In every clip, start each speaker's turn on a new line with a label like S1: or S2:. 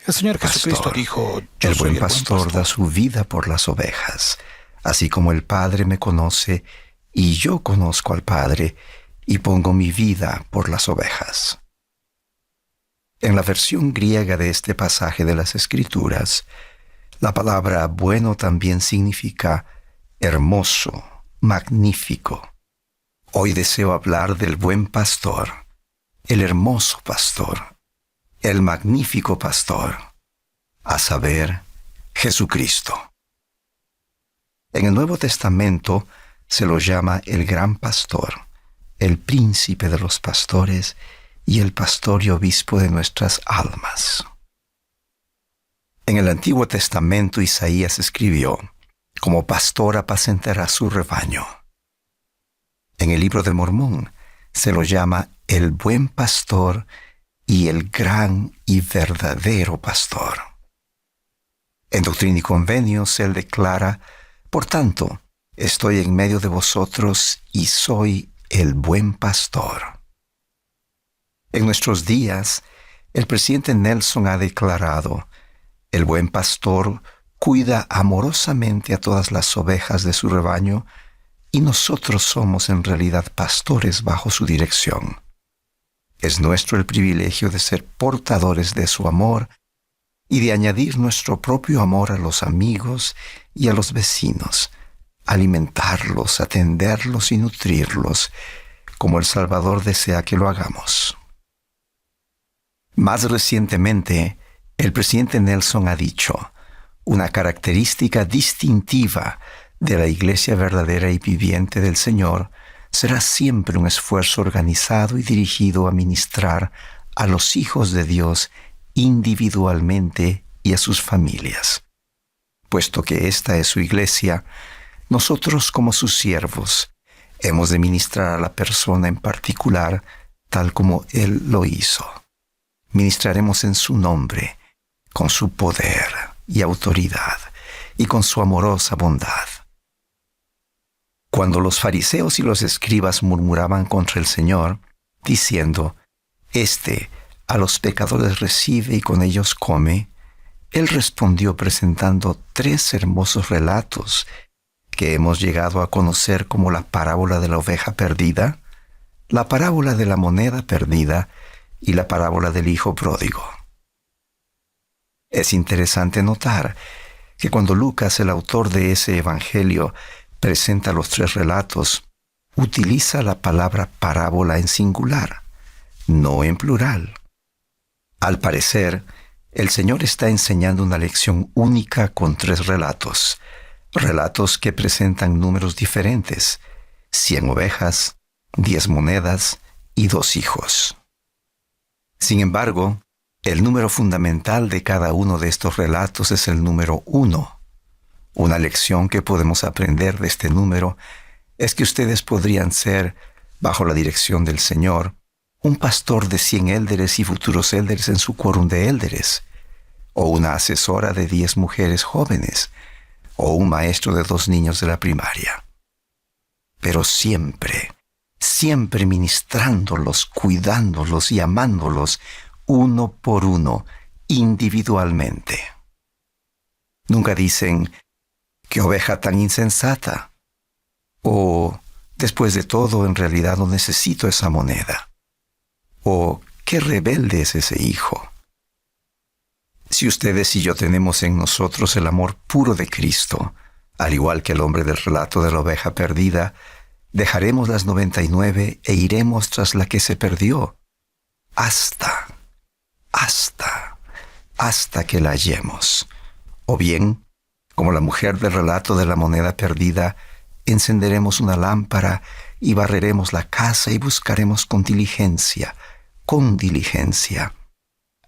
S1: El Señor Jesucristo
S2: Pastor.
S1: dijo, yo
S2: El
S1: soy
S2: buen pastor da su vida por las ovejas, así como el Padre me conoce y yo conozco al Padre y pongo mi vida por las ovejas. En la versión griega de este pasaje de las Escrituras, la palabra bueno también significa hermoso, magnífico. Hoy deseo hablar del buen pastor, el hermoso pastor, el magnífico pastor, a saber, Jesucristo. En el Nuevo Testamento se lo llama el gran pastor, el príncipe de los pastores y el pastor y obispo de nuestras almas. En el Antiguo Testamento Isaías escribió, como pastor apacentará su rebaño. En el Libro de Mormón se lo llama el buen pastor y el gran y verdadero pastor. En Doctrina y Convenios él declara, por tanto, estoy en medio de vosotros y soy el buen pastor. En nuestros días, el presidente Nelson ha declarado, el buen pastor cuida amorosamente a todas las ovejas de su rebaño y nosotros somos en realidad pastores bajo su dirección. Es nuestro el privilegio de ser portadores de su amor y de añadir nuestro propio amor a los amigos y a los vecinos, alimentarlos, atenderlos y nutrirlos, como el Salvador desea que lo hagamos. Más recientemente, el presidente Nelson ha dicho, una característica distintiva de la Iglesia verdadera y viviente del Señor será siempre un esfuerzo organizado y dirigido a ministrar a los hijos de Dios individualmente y a sus familias. Puesto que esta es su Iglesia, nosotros como sus siervos hemos de ministrar a la persona en particular tal como Él lo hizo. Ministraremos en su nombre, con su poder y autoridad, y con su amorosa bondad. Cuando los fariseos y los escribas murmuraban contra el Señor, diciendo, «Este a los pecadores recibe y con ellos come», Él respondió presentando 3 hermosos relatos que hemos llegado a conocer como la parábola de la oveja perdida, la parábola de la moneda perdida y la parábola del hijo pródigo. Es interesante notar que cuando Lucas, el autor de ese evangelio, presenta los 3 relatos, utiliza la palabra parábola en singular, no en plural. Al parecer, el Señor está enseñando una lección única con 3 relatos, relatos que presentan números diferentes, 100 ovejas, 10 monedas y 2 hijos. Sin embargo, el número fundamental de cada uno de estos relatos es el número 1. Una lección que podemos aprender de este número es que ustedes podrían ser, bajo la dirección del Señor, un pastor de 100 élderes y futuros élderes en su quórum de élderes, o una asesora de 10 mujeres jóvenes, o un maestro de 2 niños de la primaria. Pero siempre, siempre ministrándolos, cuidándolos y amándolos uno por uno, individualmente. Nunca dicen, «¡Qué oveja tan insensata!» o «Después de todo, en realidad no necesito esa moneda», o «¡Qué rebelde es ese hijo!». Si ustedes y yo tenemos en nosotros el amor puro de Cristo, al igual que el hombre del relato de la oveja perdida, dejaremos las 99 e iremos tras la que se perdió, hasta que la hallemos. O bien, como la mujer del relato de la moneda perdida, encenderemos una lámpara y barreremos la casa y buscaremos con diligencia,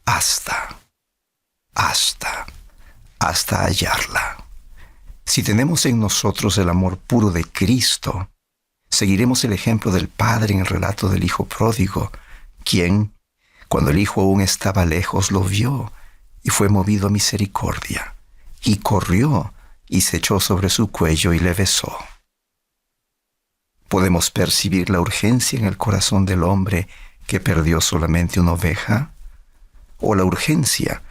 S2: hasta hallarla. Si tenemos en nosotros el amor puro de Cristo, seguiremos el ejemplo del Padre en el relato del Hijo pródigo, quien, cuando el Hijo aún estaba lejos, lo vio y fue movido a misericordia, y corrió y se echó sobre su cuello y le besó. ¿Podemos percibir la urgencia en el corazón del hombre que perdió solamente una oveja? ¿O la urgencia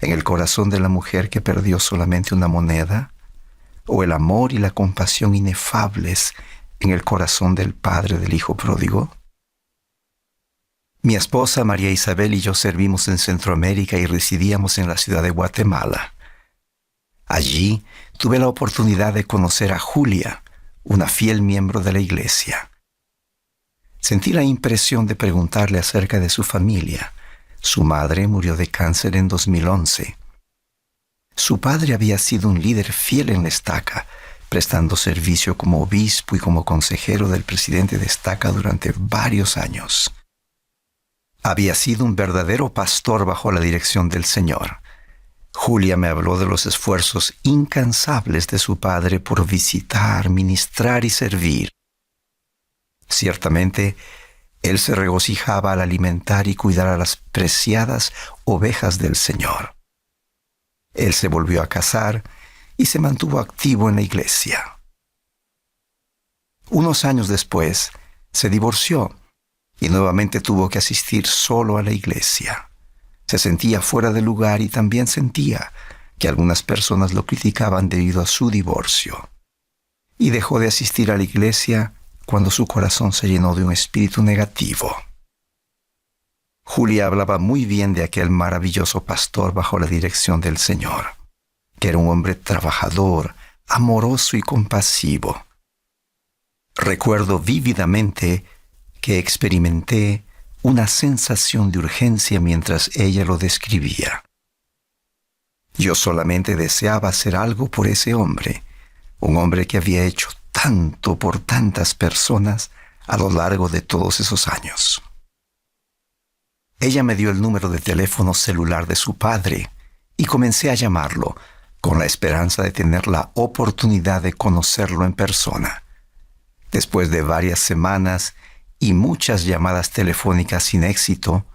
S2: en el corazón de la mujer que perdió solamente una moneda? ¿O el amor y la compasión inefables en el corazón del padre del hijo pródigo? Mi esposa María Isabel y yo servimos en Centroamérica y residíamos en la ciudad de Guatemala. Allí tuve la oportunidad de conocer a Julia, una fiel miembro de la iglesia. Sentí la impresión de preguntarle acerca de su familia. Su madre murió de cáncer en 2011. Su padre había sido un líder fiel en la estaca, prestando servicio como obispo y como consejero del presidente de estaca durante varios años. Había sido un verdadero pastor bajo la dirección del Señor. Julia me habló de los esfuerzos incansables de su padre por visitar, ministrar y servir. Ciertamente, él se regocijaba al alimentar y cuidar a las preciadas ovejas del Señor. Él se volvió a casar y se mantuvo activo en la iglesia. Unos años después, se divorció y nuevamente tuvo que asistir solo a la iglesia. Se sentía fuera de lugar y también sentía que algunas personas lo criticaban debido a su divorcio. Y dejó de asistir a la iglesia cuando su corazón se llenó de un espíritu negativo. Julia hablaba muy bien de aquel maravilloso pastor bajo la dirección del Señor, que era un hombre trabajador, amoroso y compasivo. Recuerdo vívidamente que experimenté una sensación de urgencia mientras ella lo describía. Yo solamente deseaba hacer algo por ese hombre, un hombre que había hecho tanto por tantas personas a lo largo de todos esos años. Ella me dio el número de teléfono celular de su padre y comencé a llamarlo con la esperanza de tener la oportunidad de conocerlo en persona. Después de varias semanas y muchas llamadas telefónicas sin éxito,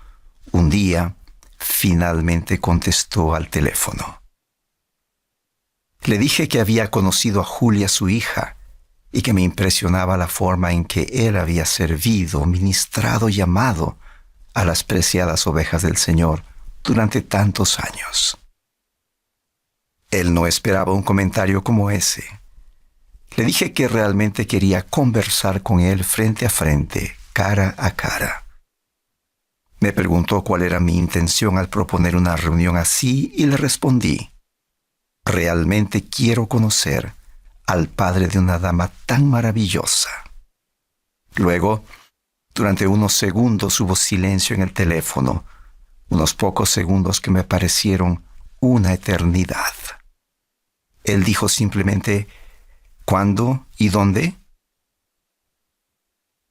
S2: un día finalmente contestó al teléfono. Le dije que había conocido a Julia, su hija, y que me impresionaba la forma en que él había servido, ministrado y amado a las preciadas ovejas del Señor durante tantos años. Él no esperaba un comentario como ese. Le dije que realmente quería conversar con él frente a frente, cara a cara. Me preguntó cuál era mi intención al proponer una reunión así y le respondí: realmente quiero conocer al padre de una dama tan maravillosa. Luego, durante unos segundos hubo silencio en el teléfono, unos pocos segundos que me parecieron una eternidad. Él dijo simplemente: ¿cuándo y dónde?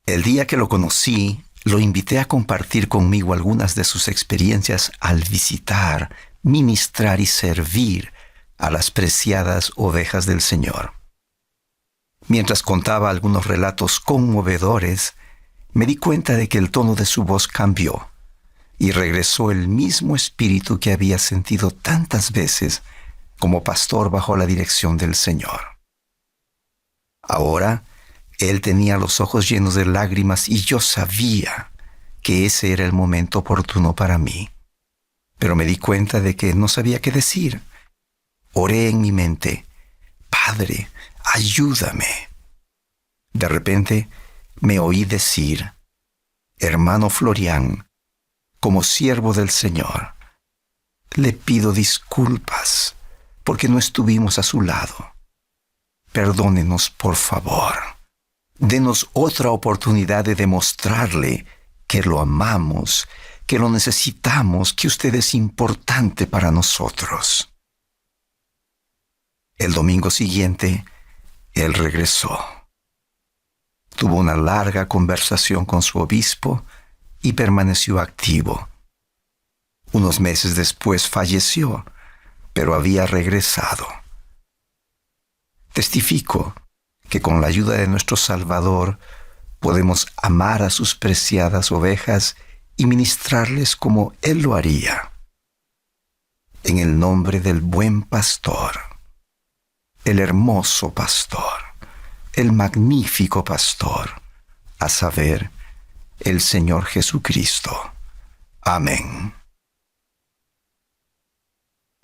S2: El día que lo conocí, lo invité a compartir conmigo algunas de sus experiencias al visitar, ministrar y servir a las preciadas ovejas del Señor. Mientras contaba algunos relatos conmovedores, me di cuenta de que el tono de su voz cambió y regresó el mismo espíritu que había sentido tantas veces como pastor bajo la dirección del Señor. Ahora, él tenía los ojos llenos de lágrimas y yo sabía que ese era el momento oportuno para mí. Pero me di cuenta de que no sabía qué decir. Oré en mi mente: Padre, ayúdame. De repente me oí decir: hermano Florián, como siervo del Señor, le pido disculpas porque no estuvimos a su lado. Perdónenos, por favor. Denos otra oportunidad de demostrarle que lo amamos, que lo necesitamos, que usted es importante para nosotros. El domingo siguiente, él regresó. Tuvo una larga conversación con su obispo y permaneció activo. Unos meses después falleció, pero había regresado. Testifico que con la ayuda de nuestro Salvador podemos amar a sus preciadas ovejas y ministrarles como Él lo haría. En el nombre del buen pastor, el hermoso pastor, el magnífico pastor, a saber, el Señor Jesucristo. Amén.